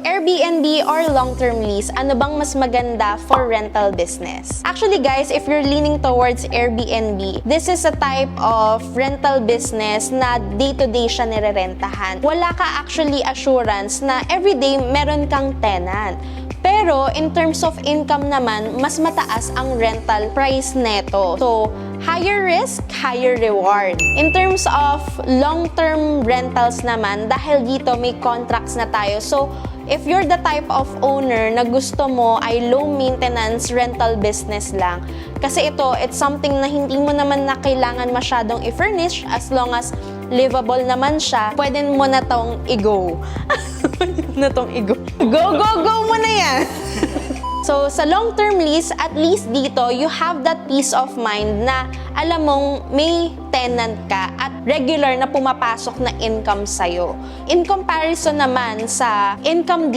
Airbnb or long-term lease, ano bang mas maganda for rental business? Actually guys, if you're leaning towards Airbnb, this is a type of rental business na day-to-day siya nirerentahan. Wala ka actually assurance na everyday meron kang tenant. Pero in terms of income naman, mas mataas ang rental price neto. So, higher risk, higher reward. In terms of long-term rentals naman, dahil dito may contracts na tayo. So, if you're the type of owner na gusto mo ay low-maintenance rental business lang, kasi ito, it's something na hindi mo naman na kailangan masyadong i-furnish as long as livable naman siya, pwede mo na tong i-go. Go, go, go mo na yan! So, sa long-term lease, at least dito, you have that peace of mind na alam mong may tenant ka at regular na pumapasok na income sa'yo. In comparison naman sa income